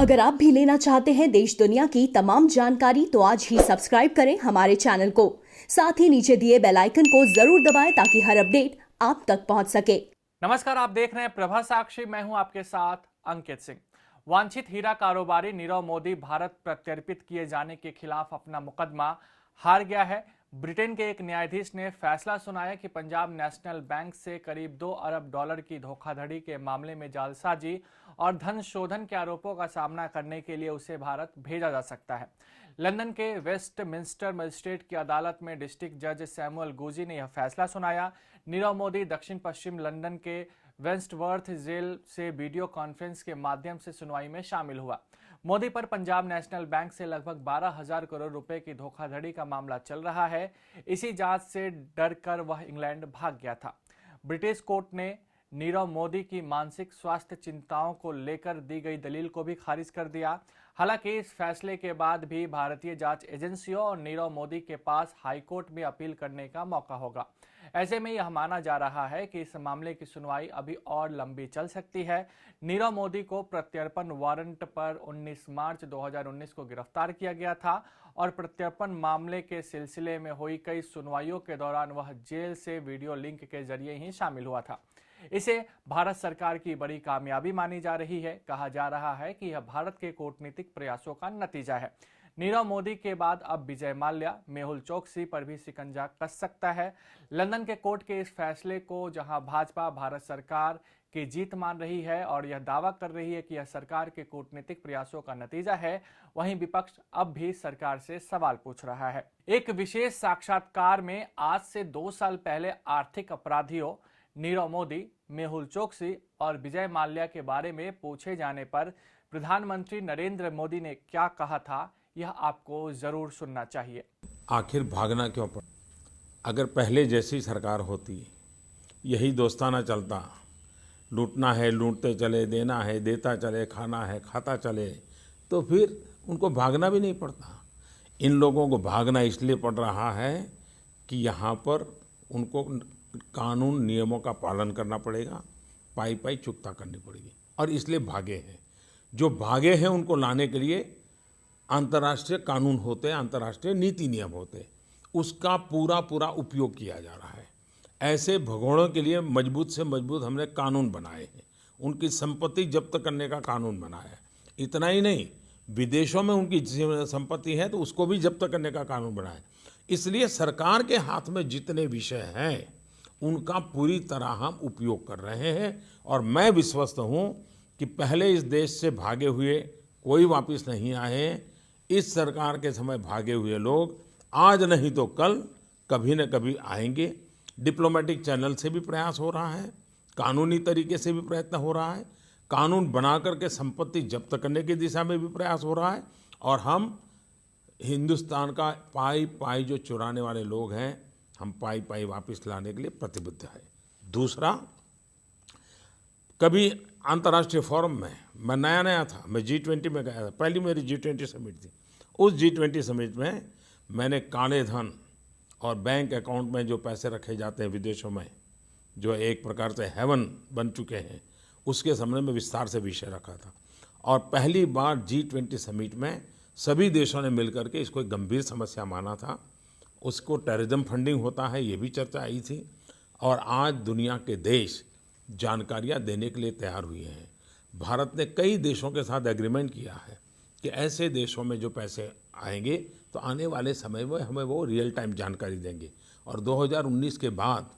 अगर आप भी लेना चाहते हैं देश दुनिया की तमाम जानकारी तो आज ही सब्सक्राइब करें हमारे चैनल को। साथ ही नीचे दिए बेल आइकन को जरूर दबाएं ताकि हर अपडेट आप तक पहुंच सके। नमस्कार, आप देख रहे हैं प्रभा साक्षी। मैं हूं आपके साथ अंकित सिंह। वांछित हीरा कारोबारी नीरव मोदी भारत प्रत्यर्पित किए जाने के खिलाफ अपना मुकदमा हार गया है। ब्रिटेन के एक न्यायाधीश ने फैसला सुनाया कि पंजाब नेशनल बैंक से करीब 2 अरब डॉलर की धोखाधड़ी के मामले में जालसाजी और धन शोधन के आरोपों का सामना करने के लिए उसे भारत भेजा जा सकता है। लंदन के वेस्टमिंस्टर मजिस्ट्रेट की अदालत में डिस्ट्रिक्ट जज सैमुअल गुजी ने यह फैसला सुनाया। नीरव मोदी दक्षिण पश्चिम लंदन के वेस्टवर्थ जेल से वीडियो कॉन्फ्रेंस के माध्यम से सुनवाई में शामिल हुआ। मोदी पर पंजाब नेशनल बैंक से लगभग 12,000 करोड़ रुपए की धोखाधड़ी का मामला चल रहा है। इसी जांच से डरकर वह इंग्लैंड भाग गया था। ब्रिटिश कोर्ट ने नीरव मोदी की मानसिक स्वास्थ्य चिंताओं को लेकर दी गई दलील को भी खारिज कर दिया। हालांकि इस फैसले के बाद भी भारतीय जांच एजेंसियों और नीरव मोदी के पास हाईकोर्ट में अपील करने का मौका होगा। ऐसे में यह माना जा रहा है कि इस मामले की सुनवाई अभी और लंबी चल सकती है। नीरव मोदी को प्रत्यर्पण वारंट पर 19 मार्च 2019 को गिरफ्तार किया गया था और प्रत्यर्पण मामले के सिलसिले में हुई कई सुनवाइयों के दौरान वह जेल से वीडियो लिंक के जरिए ही शामिल हुआ था। इसे भारत सरकार की बड़ी कामयाबी मानी जा रही है। कहा जा रहा है कि यह भारत के कूटनीतिक प्रयासों का नतीजा है। नीरव मोदी के बाद अब विजय माल्या, मेहुल चोकसी पर भी शिकंजा कस सकता है। लंदन के कोर्ट के इस फैसले को जहां भाजपा भारत सरकार की जीत मान रही है और यह दावा कर रही है कि यह सरकार के कूटनीतिक प्रयासों का नतीजा है, वहीं विपक्ष अब भी सरकार से सवाल पूछ रहा है। एक विशेष साक्षात्कार में आज से 2 साल पहले आर्थिक अपराधियों नीरव मोदी, मेहुल चोकसी और विजय माल्या के बारे में पूछे जाने पर प्रधानमंत्री नरेंद्र मोदी ने क्या कहा था, यह आपको जरूर सुनना चाहिए। आखिर भागना क्यों पड़ा? अगर पहले जैसी सरकार होती, यही दोस्ताना चलता, लूटना है लूटते चले, देना है देता चले, खाना है खाता चले, तो फिर उनको भागना भी नहीं पड़ता। इन लोगों को भागना इसलिए पड़ रहा है कि यहाँ पर उनको कानून नियमों का पालन करना पड़ेगा, पाई पाई चुकता करनी पड़ेगी, और इसलिए भागे हैं। जो भागे हैं उनको लाने के लिए अंतर्राष्ट्रीय कानून होते हैं, अंतर्राष्ट्रीय नीति नियम होते हैं, उसका पूरा पूरा उपयोग किया जा रहा है। ऐसे भगोड़ों के लिए मजबूत से मजबूत हमने कानून बनाए हैं। उनकी संपत्ति जब्त करने का कानून बनाया है। इतना ही नहीं, विदेशों में उनकी संपत्ति है तो उसको भी जब्त करने का कानून बनाया है। इसलिए सरकार के हाथ में जितने विषय हैं उनका पूरी तरह हम उपयोग कर रहे हैं, और मैं विश्वस्त हूँ कि पहले इस देश से भागे हुए कोई वापस नहीं आए। इस सरकार के समय भागे हुए लोग आज नहीं तो कल कभी न कभी आएंगे। डिप्लोमेटिक चैनल से भी प्रयास हो रहा है, कानूनी तरीके से भी प्रयत्न हो रहा है, कानून बना करके संपत्ति जब्त करने की दिशा में भी प्रयास हो रहा है, और हम हिंदुस्तान का पाई पाई जो चुराने वाले लोग हैं, हम पाई पाई वापस लाने के लिए प्रतिबद्ध है। दूसरा, कभी अंतर्राष्ट्रीय फोरम में मैं नया था, मैं G20 में गया था, पहली मेरी G20 समिट थी। उस G20 समिट में मैंने काले धन और बैंक अकाउंट में जो पैसे रखे जाते हैं विदेशों में, जो एक प्रकार से हेवन बन चुके हैं, उसके संबंध में विस्तार से विषय रखा था। और पहली बार G20 समिट में सभी देशों ने मिलकर के इसको एक गंभीर समस्या माना था। उसको टेररिज्म फंडिंग होता है, ये भी चर्चा आई थी, और आज दुनिया के देश जानकारियाँ देने के लिए तैयार हुए हैं। भारत ने कई देशों के साथ एग्रीमेंट किया है कि ऐसे देशों में जो पैसे आएंगे तो आने वाले समय में हमें वो रियल टाइम जानकारी देंगे, और 2019 के बाद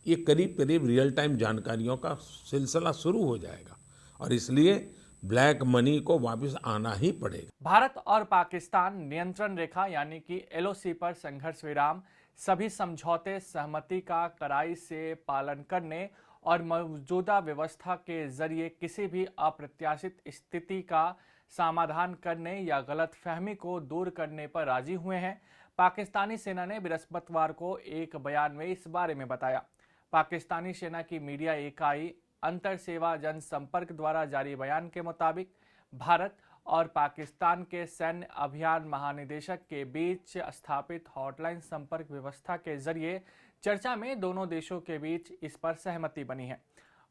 ये करीब करीब रियल टाइम जानकारियों का सिलसिला शुरू हो जाएगा, और इसलिए ब्लैक मनी को वापस आना ही पड़ेगा। भारत और पाकिस्तान नियंत्रण रेखा यानी कि LOC पर संघर्ष विराम, सभी समझौते सहमति का कड़ाई से पालन करने और मौजूदा व्यवस्था के जरिए किसी भी अप्रत्याशित स्थिति का समाधान करने या गलतफहमी को दूर करने पर राजी हुए हैं। पाकिस्तानी सेना ने बृहस्पतिवार को एक बयान में इस बारे में बताया। पाकिस्तानी सेना की मीडिया इकाई अंतर सेवा जनसंपर्क द्वारा जारी बयान के मुताबिक भारत और पाकिस्तान के सैन्य अभियान महानिदेशक के बीच स्थापित हॉटलाइन संपर्क व्यवस्था के जरिए चर्चा में दोनों देशों के बीच इस पर सहमति बनी है।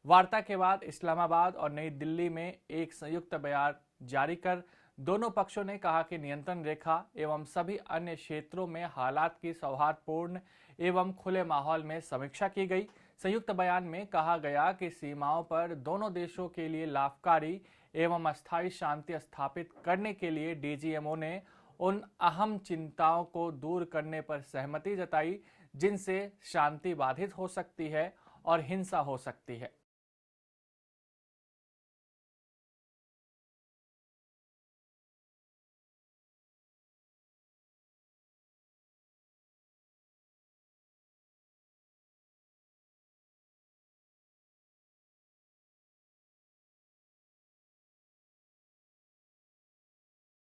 वार्ता के बाद इस्लामाबाद और नई दिल्ली में एक संयुक्त बयान जारी कर दोनों पक्षों ने कहा कि नियंत्रण रेखा एवं सभी अन्य क्षेत्रों में हालात की सौहार्दपूर्ण एवं खुले माहौल में समीक्षा की गई। संयुक्त बयान में कहा गया कि सीमाओं पर दोनों देशों के लिए लाभकारी एवं अस्थायी शांति स्थापित करने के लिए डीजीएमओ ने उन अहम चिंताओं को दूर करने पर सहमति जताई जिनसे शांति बाधित हो सकती है और हिंसा हो सकती है।